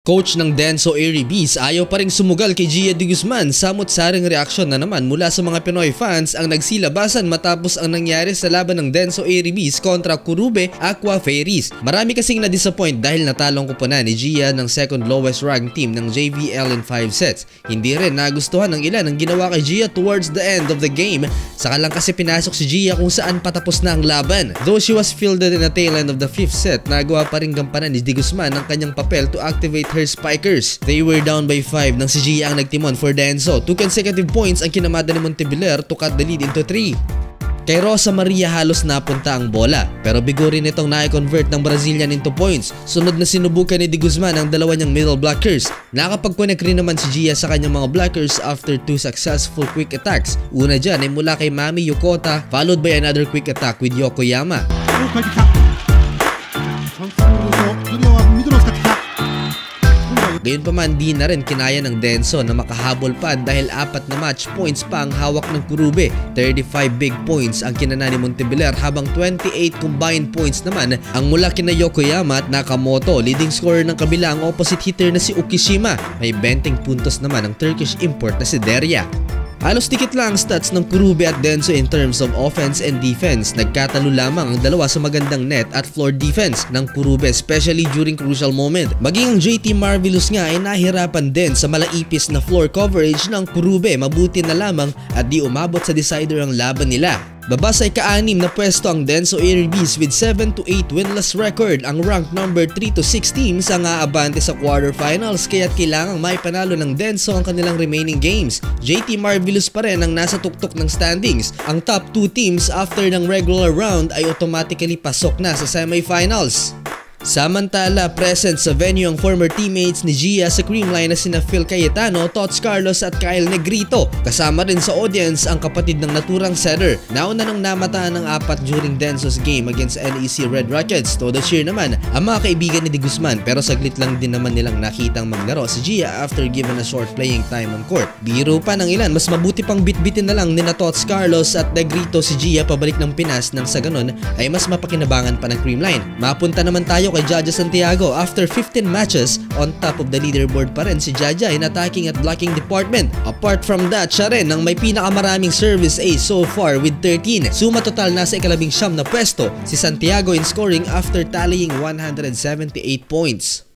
Coach ng Denso Airy Bees ayaw pa ring sumugal kay Gia De Guzman. Samot-saring reaksyon na naman mula sa mga Pinoy fans ang nagsilabasan matapos ang nangyari sa laban ng Denso Airy Bees kontra Kurube Aqua Fairies. Marami kasing na-disappoint dahil natalong kuponan ni Gia ng second lowest ranked team ng JVL in 5 sets. Hindi rin nagustuhan ng ilan ang ginawa kay Gia towards the end of the game. Saka lang kasi pinasok si Gia kung saan patapos na ang laban. Though she was fielded in the tail end of the 5th set, nagawa pa rin gampanan ni De Guzman ang kanyang papel to activate her spikers. They were down by 5 nang si Gia ang nagtimon for Denso. 2 consecutive points ang kinamada ni Monteviller to cut the lead into 3. Kay Rosa Maria halos napunta ang bola, pero bigo rin itong na-convert ng Brazilian into points. Sunod na sinubukan ni De Guzman ang dalawa niyang middle blockers. Nakapag-connect rin naman si Gia sa kanyang mga blockers after 2 successful quick attacks. Una dyan ay mula kay Mami Yokota, followed by another quick attack with Yokoyama. Gayunpaman di na rin kinaya ng Denso na makahabol pa dahil 4 na match points pa ang hawak ng Kurube. 35 big points ang kinana ni Monteviller habang 28 combined points naman ang mula kina Yokoyama at Nakamoto. Leading scorer ng kabila ang opposite hitter na si Ukishima. May 20 puntos naman ang Turkish import na si Deria. Halos dikit lang ang stats ng Kurube at Denso in terms of offense and defense. Nagkatalo lamang ang dalawa sa magandang net at floor defense ng Kurube, especially during crucial moment. Maging ang JT Marvelous nga ay nahirapan din sa malaipis na floor coverage ng Kurube. Mabuti na lamang at di umabot sa decider ang laban nila. Baba sa ika-6 na pwesto ang Denso Airy Bees with 7-8 winless record. Ang rank number 3-6 teams ang aabante sa quarterfinals kaya't kailangang maipanalo ng Denso ang kanilang remaining games. JT Marvelous pa rin ang nasa tuktok ng standings. Ang top 2 teams after ng regular round ay automatically pasok na sa semifinals. Samantala, present sa venue ang former teammates ni Gia sa Creamline na sina Phil Cayetano, Tots Carlos at Kyle Negrito. Kasama rin sa audience ang kapatid ng naturang setter. Nauna nang namataan ng 4 during Denso's game against NEC Red Rockets. Todo cheer naman ang mga kaibigan ni De Guzman pero saglit lang din naman nilang nakitang maglaro si Gia after given a short playing time on court. Biro pa ng ilan, mas mabuti pang bitbitin na lang nina Tots Carlos at Negrito si Gia pabalik ng Pinas nang sa ganun ay mas mapakinabangan pa ng Creamline. Mapunta naman tayo kay Jaja Santiago. After 15 matches, on top of the leaderboard pa rin si Jaja in attacking at blocking department. Apart from that, siya rin ang may pinakamaraming service ace so far with 13. Suma total nasa ika-19 na pwesto si Santiago in scoring after tallying 178 points.